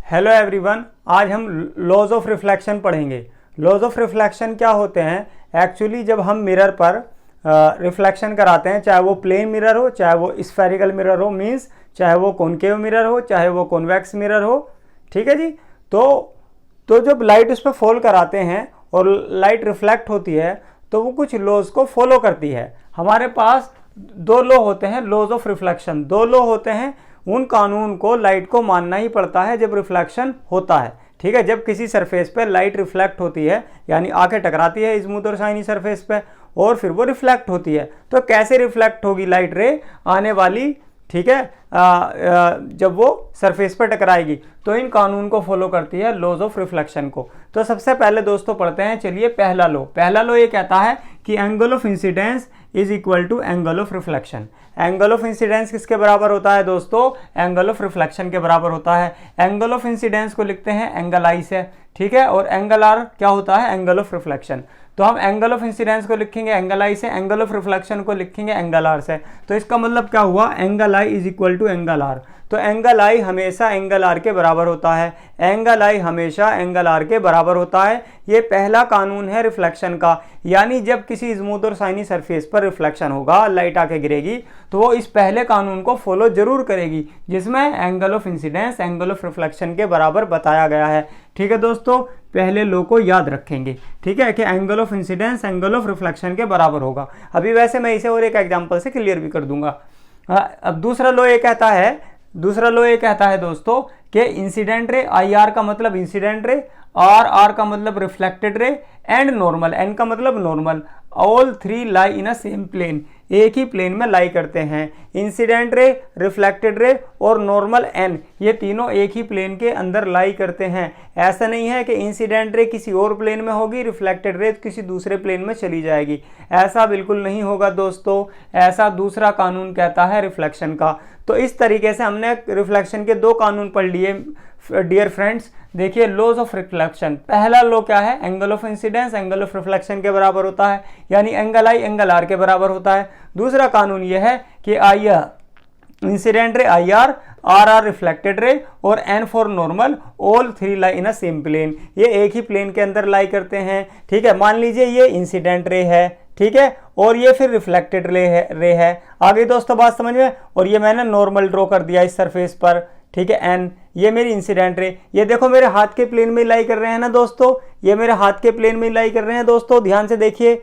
Hello everyone, आज हम laws of reflection पढ़ेंगे। लॉज ऑफ रिफ्लेक्शन क्या होते हैं? एक्चुअली जब हम मिरर पर रिफ्लेक्शन कराते हैं, चाहे वो प्लेन मिरर हो, चाहे वो स्फेरिकल मिरर हो, मींस चाहे वो कॉनकेव मिरर हो, चाहे वो कॉन्वेक्स मिरर हो, ठीक है जी। तो जब लाइट उस पर फॉल कराते हैं और लाइट रिफ्लेक्ट होती है तो वो कुछ लॉज को फॉलो करती है। हमारे पास दो लॉ होते हैं, लॉज ऑफ रिफ्लेक्शन। दो लॉ होते हैं, उन कानून को लाइट को मानना ही पड़ता है जब रिफ्लेक्शन होता है, ठीक है। जब किसी सरफेस पे लाइट रिफ्लेक्ट होती है, यानी आके टकराती है स्मूथ और शाइनी सरफेस पे, और फिर वो रिफ्लेक्ट होती है, तो कैसे रिफ्लेक्ट होगी लाइट रे आने वाली, ठीक है, जब वो सरफेस पर टकराएगी, तो इन कानून को फॉलो करती है, लॉज ऑफ रिफ्लेक्शन को। तो सबसे पहले दोस्तों पढ़ते हैं, चलिए पहला लॉ। पहला लॉ ये कहता है कि angle of incidence is equal to angle of reflection. Angle of incidence किसके बराबर होता है दोस्तों? एंगल ऑफ रिफ्लेक्शन के बराबर होता है। एंगल ऑफ इंसिडेंस को लिखते हैं एंगल आई से, ठीक है, और एंगल आर क्या होता है? Angle of reflection. तो हम एंगल ऑफ इंसिडेंस को लिखेंगे एंगल आई से, एंगल ऑफ रिफ्लेक्शन को लिखेंगे एंगल आर से। तो इसका मतलब क्या हुआ? Angle I is equal to angle R. तो एंगल आई हमेशा एंगल आर के बराबर होता है। एंगल आई हमेशा एंगल आर के बराबर होता है। ये पहला कानून है रिफ्लेक्शन का, यानी जब किसी स्मूथ और शाइनी सरफेस पर रिफ्लेक्शन होगा, लाइट आके गिरेगी, तो वो इस पहले कानून को फॉलो जरूर करेगी, जिसमें angle of incidence angle of reflection के बराबर बताया गया है, ठीक है दोस्तों। पहले लॉ को याद रखेंगे, ठीक है, कि angle of incidence angle of reflection के बराबर होगा। अभी वैसे मैं इसे और एक एग्जांपल से क्लियर भी कर दूंगा। अब दूसरा लॉ ये कहता है दोस्तों कि इंसिडेंट रे, आई आर का मतलब इंसिडेंट रे, आर का मतलब reflected ray, and normal, N का मतलब normal, all three lie in a same plane, एक ही प्लेन में लाई करते हैं। इंसिडेंट रे, रिफ्लेक्टेड रे और नॉर्मल एन, ये तीनों एक ही प्लेन के अंदर लाई करते हैं। ऐसा नहीं है कि इंसिडेंट रे किसी और प्लेन में होगी, रिफ्लेक्टेड रे किसी दूसरे प्लेन में चली जाएगी, ऐसा बिल्कुल नहीं होगा दोस्तों। ऐसा दूसरा कानून कहता है रिफ्लेक्शन का। तो इस तरीके से हमने रिफ्लेक्शन के दो कानून पढ़ लिए डियर फ्रेंड्स। देखिए लॉज ऑफ रिफ्लेक्शन, पहला लॉ क्या है? Angle of incidence angle of reflection के बराबर होता है, यानी एंगल आई एंगल आर के बराबर होता है। दूसरा कानून यह है कि आई incident ray I R reflected ray और N for normal, all three lie in a same plane, ये एक ही प्लेन के अंदर लाई करते हैं, ठीक है। मान लीजिए ये इंसिडेंट रे है, ठीक है, और ये फिर रिफ्लेक्टेड रे है। आगे दोस्तों बात समझ में? और ये मैंने नॉर्मल ड्रॉ कर दिया इस सरफेस पर, ठीक है, एन, ये मेरी इंसिडेंट रे, ये देखो मेरे हाथ के प्लेन में लाई कर रहे हैं ना दोस्तों, ये मेरे हाथ के प्लेन में लाई कर रहे हैं दोस्तों, ध्यान से देखिए,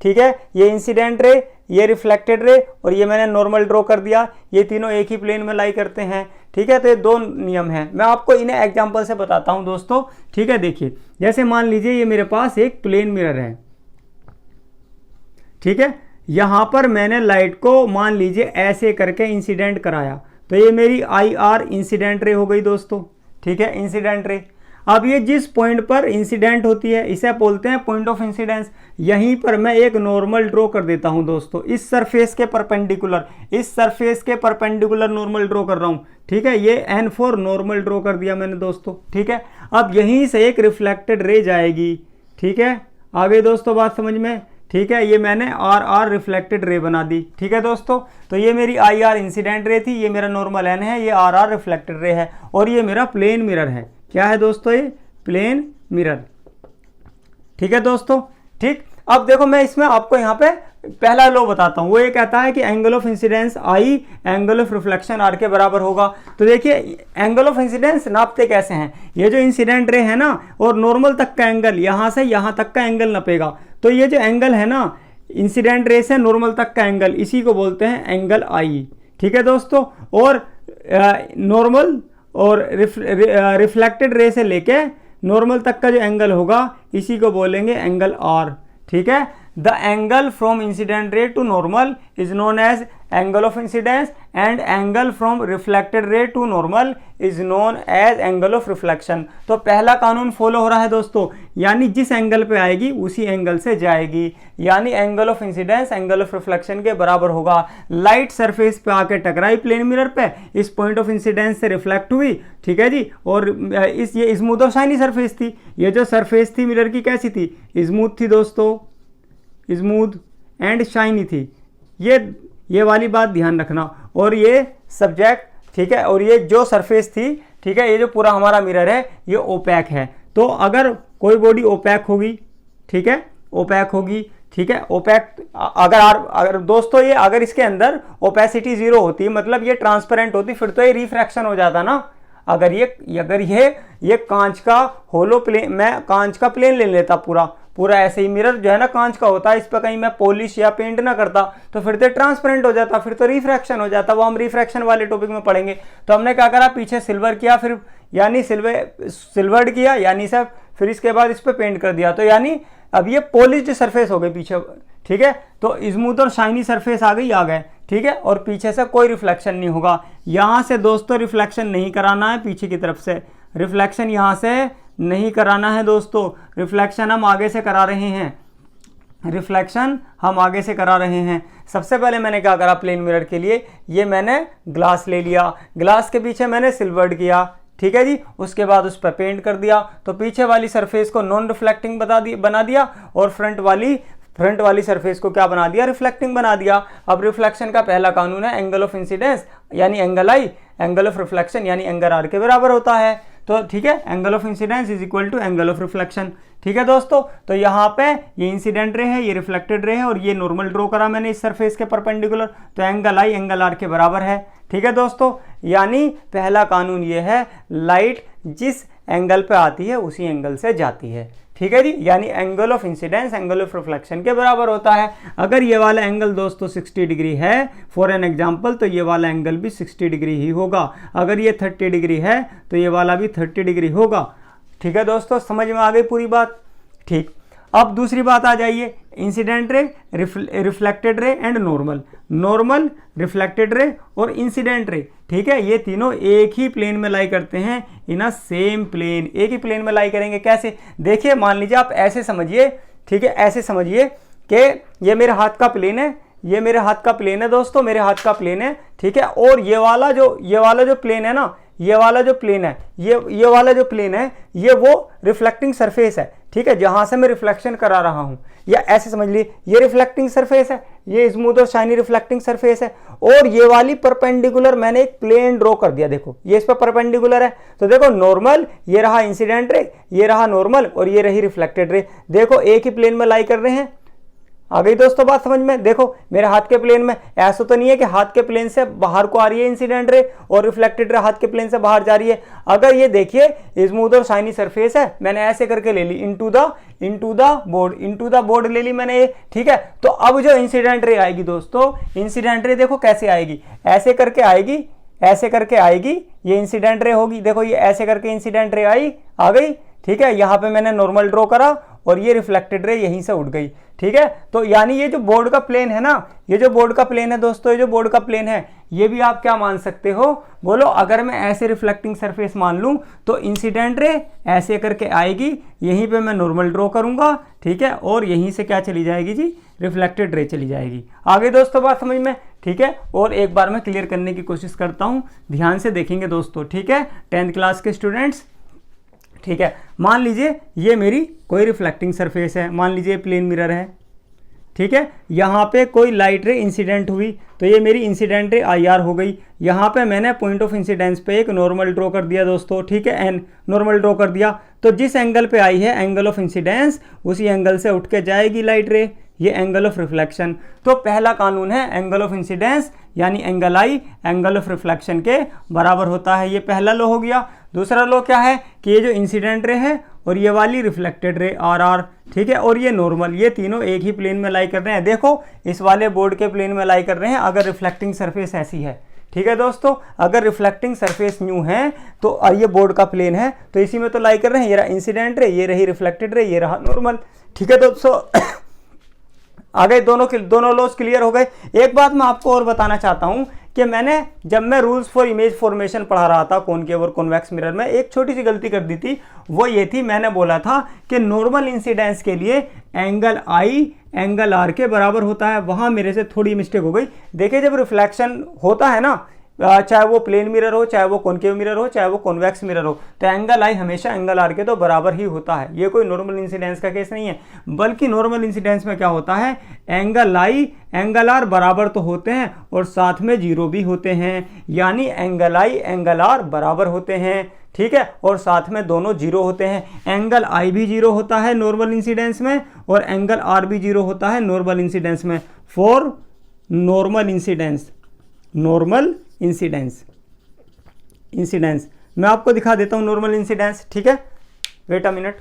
ठीक है। ये इंसिडेंट रे, ये रिफ्लेक्टेड रे, और ये मैंने नॉर्मल ड्रॉ कर दिया, ये तीनों एक ही प्लेन में लाई करते हैं, ठीक है। तो ये दो नियम हैं, मैं आपको इन्हें एग्जांपल से बताता हूं दोस्तों, ठीक है। देखिए जैसे मान लीजिए ये मेरे पास एक प्लेन मिरर है, ठीक है, यहां पर मैंने लाइट को मान लीजिए ऐसे करके इंसिडेंट कराया, तो ये मेरी आई आर इंसिडेंट रे हो गई दोस्तों, ठीक है, इंसिडेंट रे। अब ये जिस पॉइंट पर इंसिडेंट होती है इसे बोलते हैं पॉइंट ऑफ इंसिडेंस। यहीं पर मैं एक नॉर्मल ड्रॉ कर देता हूं दोस्तों, इस सरफेस के परपेंडिकुलर नॉर्मल ड्रॉ कर रहा हूं, ठीक है। ये एन फॉर नॉर्मल ड्रॉ कर दिया मैंने दोस्तों, ठीक है। अब यहीं से एक रिफ्लेक्टेड रे जाएगी, ठीक है। आगे दोस्तों बात समझ में? ठीक है, ये मैंने आर रिफ्लेक्टेड रे बना दी, ठीक है दोस्तों। तो ये मेरी आई आर इंसिडेंट रे थी, ये मेरा नॉर्मल एन है, ये आर रिफ्लेक्टेड रे है, और ये मेरा प्लेन मिरर है। क्या है दोस्तों? ये प्लेन मिरर, ठीक है दोस्तों, ठीक। अब देखो मैं इसमें आपको यहाँ पे पहला लॉ बताता हूँ, वो ये कहता है कि angle of incidence I angle of reflection R के बराबर होगा। तो देखिए एंगल ऑफ इंसिडेंस नापते कैसे हैं? ये जो इंसिडेंट रे है ना, और नॉर्मल तक का एंगल, यहाँ से यहाँ तक का एंगल नपेगा, तो ये जो एंगल है ना इंसिडेंट रे से नॉर्मल तक का एंगल, इसी को बोलते हैं एंगल आई, ठीक है दोस्तों। और नॉर्मल और रिफ्लेक्टेड रे से लेके नॉर्मल तक का जो एंगल होगा इसी को बोलेंगे एंगल आर, ठीक है। The angle from incident ray to normal is known as angle of incidence and angle from reflected ray to normal is known as angle of reflection. तो पहला कानून फॉलो हो रहा है दोस्तों, यानी जिस एंगल पे आएगी उसी एंगल से जाएगी, यानी angle of incidence angle of reflection के बराबर होगा। लाइट सरफेस पे आके टकराई प्लेन मिरर पे, इस पॉइंट ऑफ इंसिडेंस से रिफ्लेक्ट हुई, ठीक है जी, और ये स्मूथ और शाइनी सरफेस थी। ये जो सरफेस थी मिरर की कैसी थी? स्मूथ थी दोस्तों, स्मूथ एंड शाइनी थी, ये वाली बात ध्यान रखना। और ये सब्जेक्ट, ठीक है, और ये जो सरफेस थी, ठीक है, ये जो पूरा हमारा मिरर है ये ओपैक है। तो अगर कोई बॉडी ओपैक होगी, ठीक है, ओपैक होगी, ठीक है, ओपैक अगर दोस्तों ये अगर इसके अंदर ओपेसिटी 0 होती, मतलब ये ट्रांसपेरेंट होती, फिर तो ये रिफ्रैक्शन हो जाता ना। अगर ये कांच का होलो प्लेन, मैं कांच का प्लेन ले लेता पूरा ऐसे ही, मिरर जो है ना कांच का होता है, इस पर कहीं मैं पॉलिश या पेंट ना करता तो फिर तो ट्रांसपेरेंट हो जाता, फिर तो रिफ्रैक्शन हो जाता। वो हम रिफ्रैक्शन वाले टॉपिक में पढ़ेंगे। तो हमने क्या करा, पीछे सिल्वर किया, फिर यानी सिल्वर्ड किया, यानी सब, फिर इसके बाद इस पर पेंट कर दिया, तो यानी अब ये पॉलिश्ड सरफेस हो गई पीछे, ठीक है। तो स्मूथ और शाइनी सरफेस आ गए, ठीक है, और पीछे से कोई रिफ्लेक्शन नहीं होगा। यहां से दोस्तों रिफ्लेक्शन नहीं कराना है, पीछे की तरफ से रिफ्लेक्शन यहां से नहीं कराना है दोस्तों, रिफ्लेक्शन हम आगे से करा रहे हैं, रिफ्लेक्शन हम आगे से करा रहे हैं। सबसे पहले मैंने क्या करा, प्लेन मिरर के लिए ये मैंने ग्लास ले लिया, ग्लास के पीछे मैंने सिल्वर्ड किया, ठीक है जी, उसके बाद उस पर पेंट कर दिया, तो पीछे वाली सरफेस को नॉन रिफ्लेक्टिंग बना दिया, और फ्रंट वाली सरफेस को क्या बना दिया, रिफ्लेक्टिंग बना दिया। अब रिफ्लेक्शन का पहला कानून है एंगल ऑफ इंसिडेंस यानी angle I, angle of reflection यानी एंगल आर के बराबर होता है। तो ठीक है, angle of incidence is equal to angle of reflection, ठीक है दोस्तों। तो यहाँ पे ये इंसिडेंट रे है, ये रिफ्लेक्टेड रे है, और ये नॉर्मल ड्रॉ करा मैंने इस सरफेस के परपेंडिकुलर, तो एंगल आई एंगल आर के बराबर है, ठीक है दोस्तों। यानी पहला कानून ये है, लाइट जिस एंगल पे आती है उसी एंगल से जाती है, ठीक है जी, यानी angle of incidence angle of reflection के बराबर होता है। अगर ये वाला एंगल दोस्तों 60 डिग्री है फॉर एन एग्जांपल, तो ये वाला एंगल भी 60 डिग्री ही होगा। अगर ये 30 डिग्री है तो ये वाला भी 30 डिग्री होगा, ठीक है दोस्तों, समझ में आ गई पूरी बात, ठीक। अब दूसरी बात आ जाइए, incident ray, reflected ray and normal, reflected ray और इंसिडेंट रे, ठीक है, ये तीनों एक ही प्लेन में लाई करते हैं, इन अ सेम प्लेन, एक ही प्लेन में लाई करेंगे। कैसे, देखिए मान लीजिए आप ऐसे समझिए, ठीक है, ऐसे समझिए कि ये मेरे हाथ का प्लेन है, ये मेरे हाथ का प्लेन है दोस्तों, मेरे हाथ का प्लेन है, ठीक है, और ये वाला जो प्लेन है ना, ये वाला जो प्लेन है, ये वाला जो प्लेन है, ये वो रिफ्लेक्टिंग सरफेस है, ठीक है, जहां से मैं रिफ्लेक्शन करा रहा हूं। या ऐसे समझ लीजिए, ये रिफ्लेक्टिंग सरफेस है, ये स्मूथ और शाइनी रिफ्लेक्टिंग सरफेस है, और ये वाली परपेंडिकुलर मैंने एक प्लेन ड्रॉ कर दिया, देखो ये इस पर परपेंडिकुलर है। तो देखो नॉर्मल, ये रहा इंसिडेंट रे, ये रहा नॉर्मल, और ये रही रिफ्लेक्टेड रे, देखो एक ही प्लेन में लाई कर रहे हैं। आ गई दोस्तों बात समझ में। देखो मेरे हाथ के प्लेन में ऐसा तो नहीं है कि हाथ के प्लेन से बाहर को आ रही है इंसिडेंट रे और रिफ्लेक्टेड रे हाथ के प्लेन से बाहर जा रही है। अगर ये देखिए स्मूथ और शाइनी सरफेस है, मैंने ऐसे करके ले ली इनटू द बोर्ड ले ली मैंने ये, ठीक है। तो अब जो इंसिडेंट रे आएगी दोस्तों, इंसिडेंट रे देखो कैसे आएगी, ऐसे करके आएगी, ऐसे करके आएगी, ये इंसिडेंट रे होगी, देखो ये ऐसे करके इंसिडेंट रे आ गई, ठीक है। यहां पे मैंने नॉर्मल ड्रॉ करा और ये रिफ्लेक्टेड रे यहीं से उड़ गई, ठीक है। तो यानी ये जो बोर्ड का प्लेन है ना, ये जो बोर्ड का प्लेन है दोस्तों, ये जो बोर्ड का प्लेन है, ये भी आप क्या मान सकते हो, बोलो अगर मैं ऐसे रिफ्लेक्टिंग सरफेस मान लूं तो इंसिडेंट रे ऐसे करके आएगी, यहीं पे मैं नॉर्मल ड्रॉ करूंगा, ठीक है, और यहीं से क्या चली जाएगी जी, रिफ्लेक्टेड रे चली जाएगी। आगे दोस्तों बात समझ में, ठीक है। और एक बार मैं क्लियर करने की कोशिश करता हूं, ध्यान से देखेंगे दोस्तों, ठीक है, 10th क्लास के स्टूडेंट्स, ठीक है। मान लीजिए ये मेरी कोई रिफ्लेक्टिंग सरफेस है, मान लीजिए प्लेन मिरर है, ठीक है। यहाँ पे कोई लाइट रे इंसिडेंट हुई तो ये मेरी इंसिडेंट रे IR हो गई। यहाँ पे मैंने पॉइंट ऑफ इंसिडेंस पे एक नॉर्मल ड्रॉ कर दिया दोस्तों, ठीक है, एन नॉर्मल ड्रॉ कर दिया। तो जिस एंगल पे आई है एंगल ऑफ इंसिडेंस, उसी एंगल से उठ के जाएगी लाइट रे, ये एंगल ऑफ रिफ्लेक्शन। तो पहला कानून है एंगल ऑफ इंसिडेंस यानी angle I angle of reflection के बराबर होता है, ये पहला लॉ हो गया। दूसरा लॉ क्या है कि ये जो इंसिडेंट रे है और ये वाली रिफ्लेक्टेड रे RR, ठीक है, और ये नॉर्मल, ये तीनों एक ही प्लेन में लाई कर रहे हैं। देखो इस वाले बोर्ड के प्लेन में लाई कर रहे हैं अगर रिफ्लेक्टिंग सरफेस ऐसी है, ठीक है दोस्तों। अगर रिफ्लेक्टिंग सरफेस न्यू है तो ये बोर्ड का प्लेन है तो इसी में तो लाई कर रहे हैं, ये रहा इंसिडेंट रे, ये रही रिफ्लेक्टेड रे, ये रहा नॉर्मल, ठीक है दोस्तों। आ गए, दोनों लॉस क्लियर हो गए। एक बात मैं आपको और बताना चाहता हूं कि जब मैं रूल्स फॉर इमेज फॉर्मेशन पढ़ा रहा था कॉनकेव और कॉन्वेक्स मिरर में, एक छोटी सी गलती कर दी थी। वो ये थी, मैंने बोला था कि नॉर्मल इंसिडेंस के लिए एंगल आई एंगल आर के बराबर होता है, वहां मेरे से थोड़ी मिस्टेक हो गई। देखिए जब रिफ्लेक्शन होता है ना, चाहे वो प्लेन मिरर हो, चाहे वो कॉनकेव मिरर हो, चाहे वो कॉन्वेक्स मिरर हो, तो एंगल आई हमेशा एंगल आर के तो बराबर ही होता है। ये कोई नॉर्मल इंसिडेंस का केस नहीं है, बल्कि नॉर्मल इंसिडेंस में क्या होता है, एंगल आई एंगल आर बराबर तो होते हैं और साथ में जीरो भी होते हैं, यानी एंगल आई एंगल आर बराबर होते हैं, ठीक है, और साथ में दोनों जीरो होते हैं। एंगल आई भी जीरो होता है नॉर्मल इंसिडेंस में और एंगल आर भी जीरो होता है नॉर्मल इंसिडेंस में। For normal incidence, normal incidence, incidence मैं आपको दिखा देता हूं नॉर्मल इंसिडेंस, ठीक है, वेट अ मिनट।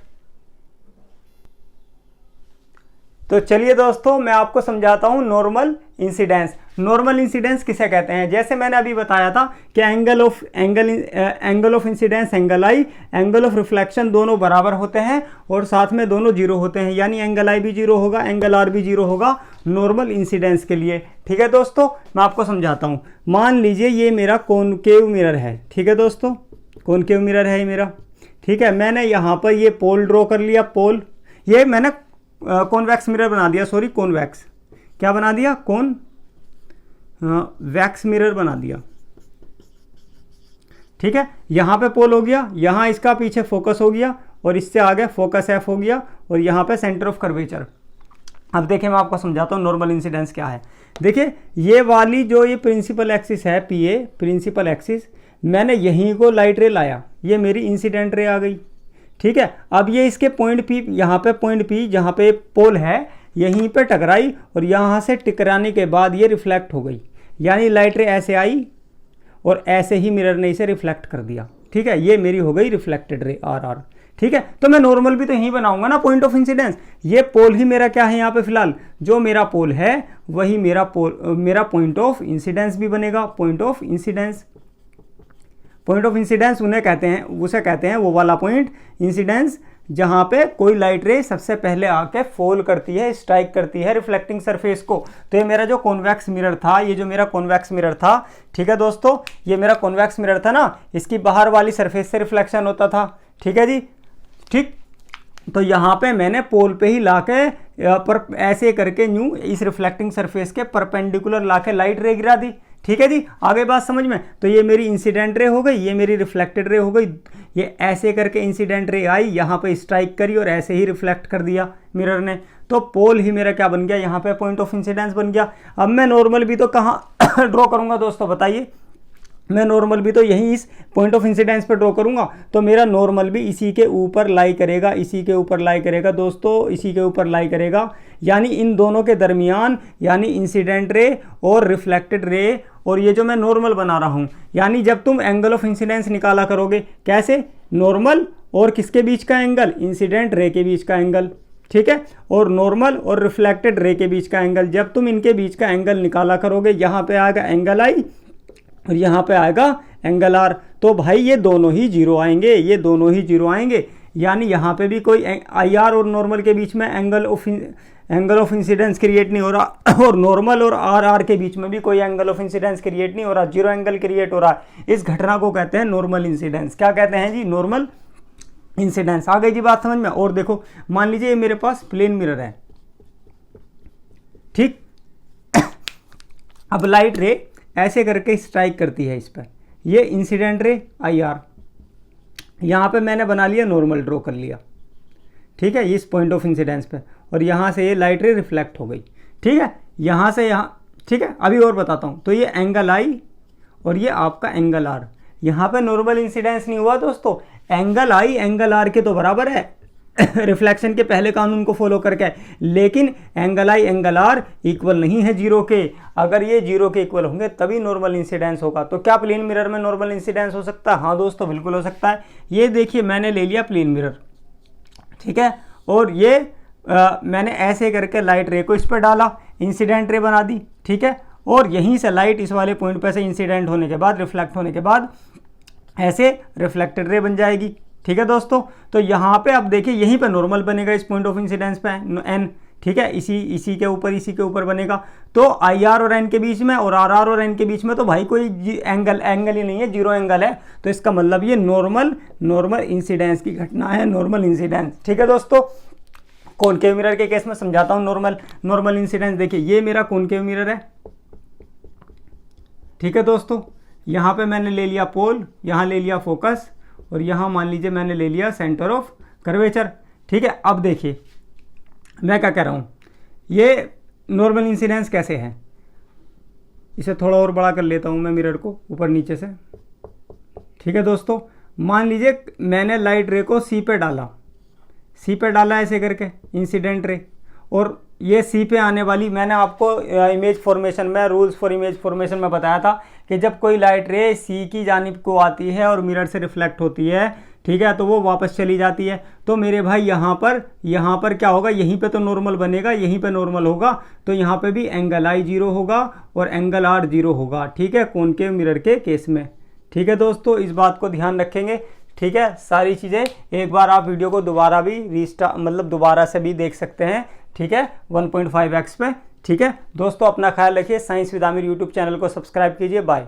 तो चलिए दोस्तों मैं आपको समझाता हूं नॉर्मल इंसिडेंस। नॉर्मल इंसिडेंस किसे कहते हैं, जैसे मैंने अभी बताया था कि angle of incidence angle I, angle of reflection दोनों बराबर होते हैं और साथ में दोनों जीरो होते हैं, यानी एंगल आई भी जीरो होगा, एंगल आर भी जीरो होगा नॉर्मल इंसिडेंस के लिए, ठीक है दोस्तों। मैं आपको समझाता हूं, मान लीजिए ये मेरा कॉनकेव मिरर है, ठीक है दोस्तों, कॉनकेव मिरर है ये मेरा, ठीक है। मैंने यहाँ पर ये पोल ड्रॉ कर लिया, पोल, ये मैंने कॉन्वेक्स मिरर बना दिया, सॉरी कॉन्वेक्स, क्या बना दिया, वैक्स मिरर बना दिया, ठीक है। यहां पे पोल हो गया, यहां इसका पीछे फोकस हो गया और इससे आगे फोकस एफ हो गया और यहां पे सेंटर ऑफ कर्वेचर। अब देखिए मैं आपको समझाता हूं नॉर्मल इंसिडेंस क्या है। देखिए ये वाली जो ये प्रिंसिपल एक्सिस है, पीए प्रिंसिपल एक्सिस, मैंने यहीं को लाइट रे लाया, ये मेरी इंसिडेंट रे आ गई, ठीक है। अब ये इसके पॉइंट पी, यहाँ पे पॉइंट पी जहाँ पे पोल है यहीं पे टकराई और यहाँ से टकराने के बाद ये रिफ्लेक्ट हो गई, यानी लाइट रे ऐसे आई और ऐसे ही मिरर ने इसे रिफ्लेक्ट कर दिया, ठीक है। ये मेरी हो गई रिफ्लेक्टेड रे आर आर, ठीक है। तो मैं नॉर्मल भी तो यहीं बनाऊंगा ना, पॉइंट ऑफ इंसिडेंस। ये पोल ही मेरा क्या है यहाँ पे फिलहाल, जो मेरा पोल है वही मेरा पॉइंट ऑफ इंसिडेंस भी बनेगा, point of incidence. Point of incidence उन्हें कहते हैं, उसे कहते हैं वो वाला पॉइंट इंसिडेंस जहां पे कोई लाइट रे सबसे पहले आके फॉल करती है, स्ट्राइक करती है रिफ्लेक्टिंग सरफेस को। तो ये मेरा जो कॉन्वेक्स मिरर था, ये जो मेरा कॉन्वेक्स मिरर था, ठीक है दोस्तों, ये मेरा कॉन्वेक्स मिरर था ना, इसकी बाहर वाली सरफेस से रिफ्लेक्शन होता था, ठीक है जी, ठीक। तो यहाँ पे मैंने पोल पे ही लाके पर ऐसे करके न्यू इस रिफ्लेक्टिंग सरफेस के परपेंडिकुलर लाके लाइट रे गिरा दी, ठीक है जी। आगे बात समझ में, तो ये मेरी इंसिडेंट रे हो गई, ये मेरी रिफ्लेक्टेड रे हो गई। ये ऐसे करके इंसिडेंट रे आई, यहाँ पे स्ट्राइक करी और ऐसे ही रिफ्लेक्ट कर दिया मिरर ने, तो पोल ही मेरा क्या बन गया, यहाँ पे पॉइंट ऑफ इंसिडेंस बन गया। अब मैं नॉर्मल भी तो कहाँ ड्रॉ करूंगा दोस्तों बताइए, मैं नॉर्मल भी तो यहीं इस पॉइंट ऑफ इंसिडेंस पे ड्रॉ करूंगा, तो मेरा नॉर्मल भी इसी के ऊपर लाई करेगा, इसी के ऊपर लाई करेगा दोस्तों, इसी के ऊपर लाई करेगा, यानी इन दोनों के दरमियान, यानी इंसिडेंट रे और रिफ्लेक्टेड रे, और ये जो मैं नॉर्मल बना रहा हूं, यानी जब तुम एंगल ऑफ इंसिडेंस निकाला करोगे, कैसे, नॉर्मल और किसके बीच का एंगल, इंसिडेंट रे के बीच का एंगल, ठीक है, और नॉर्मल और रिफ्लेक्टेड रे के बीच का एंगल, जब तुम इनके बीच का एंगल निकाला करोगे, यहाँ पे आएगा एंगल आई और यहाँ पे आएगा एंगल आर, तो भाई ये दोनों ही जीरो आएंगे, ये दोनों ही जीरो आएंगे, यानी यहाँ पे भी कोई आई आर और नॉर्मल के बीच में एंगल ऑफ इंसिडेंस क्रिएट नहीं हो रहा, और नॉर्मल और आर आर के बीच में भी कोई एंगल ऑफ इंसिडेंस क्रिएट नहीं हो रहा, जीरो एंगल क्रिएट हो रहा है। इस घटना को कहते हैं नॉर्मल इंसिडेंस। क्या कहते हैं जी, नॉर्मल इंसिडेंस। आ गई जी बात समझ में। और देखो मान लीजिए ये मेरे पास प्लेन मिरर है, ठीक। अब लाइट रे ऐसे करके स्ट्राइक करती है इस पर, ये इंसिडेंट रे आई आर, यहाँ पे मैंने बना लिया नॉर्मल ड्रॉ कर लिया, ठीक है, इस पॉइंट ऑफ इंसिडेंस पे, और यहाँ से ये लाइट रे रिफ्लेक्ट हो गई, ठीक है, यहाँ से यहाँ, ठीक है। अभी और बताता हूँ, तो ये एंगल आई और ये आपका एंगल आर, यहाँ पे नॉर्मल इंसिडेंस नहीं हुआ दोस्तों, एंगल आई एंगल आर के तो बराबर है रिफ्लेक्शन के पहले कानून को फॉलो करके, लेकिन angle I angle R equal नहीं है जीरो के। अगर ये जीरो के इक्वल होंगे तभी नॉर्मल इंसिडेंस होगा। तो क्या प्लेन मिरर में नॉर्मल इंसिडेंस हो सकता है? हाँ दोस्तों बिल्कुल हो सकता है। ये देखिए मैंने ले लिया प्लेन मिरर, ठीक है, और ये मैंने ऐसे करके लाइट रे को इस पर डाला, इंसिडेंट रे बना दी, ठीक है, और यहीं से लाइट इस वाले पॉइंट पर से इंसिडेंट होने के बाद, रिफ्लेक्ट होने के बाद ऐसे रिफ्लेक्टेड रे बन जाएगी, ठीक है दोस्तों। तो यहाँ पे अब देखिए यहीं पे नॉर्मल बनेगा इस पॉइंट ऑफ इंसिडेंस पे एन, ठीक है, इसी के ऊपर बनेगा। तो आई आर और एन के बीच में और आर आर और एन के बीच में तो भाई कोई एंगल ही नहीं है, जीरो एंगल है। तो इसका मतलब ये नॉर्मल इंसिडेंस की घटना है, नॉर्मल इंसिडेंस, ठीक है दोस्तों। कॉनकेव मिरर के केस में समझाता हूँ नॉर्मल इंसिडेंस। देखिए ये मेरा कॉनकेव मिरर है, ठीक है दोस्तों, यहाँ पे मैंने ले लिया पोल, यहाँ ले लिया फोकस, और यहाँ मान लीजिए मैंने ले लिया सेंटर ऑफ कर्वेचर। ठीक है, अब देखिए मैं क्या कह रहा हूँ, ये नॉर्मल इंसिडेंस कैसे है, इसे थोड़ा और बड़ा कर लेता हूँ मैं मिरर को ऊपर नीचे से। ठीक है दोस्तों, मान लीजिए मैंने लाइट रे को सी पे डाला ऐसे करके इंसिडेंट रे, और ये सी पे आने वाली, मैंने आपको इमेज फॉर्मेशन में, रूल्स फॉर इमेज फॉर्मेशन में बताया था कि जब कोई लाइट रे सी की जानिब को आती है और मिरर से रिफ्लेक्ट होती है, ठीक है, तो वो वापस चली जाती है। तो मेरे भाई यहाँ पर क्या होगा, यहीं पे तो नॉर्मल बनेगा, यहीं पे नॉर्मल होगा, तो यहाँ पे भी एंगल आई 0 होगा और एंगल आर 0 होगा। ठीक है, कॉनकेव मिरर के केस में। ठीक है दोस्तों, इस बात को ध्यान रखेंगे। ठीक है, सारी चीज़ें एक बार आप वीडियो को दोबारा भी दोबारा से भी देख सकते हैं। ठीक है, 1.5x पे। ठीक है दोस्तों, अपना ख्याल रखिए। Science with Aamir YouTube channel को सब्सक्राइब कीजिए। बाय।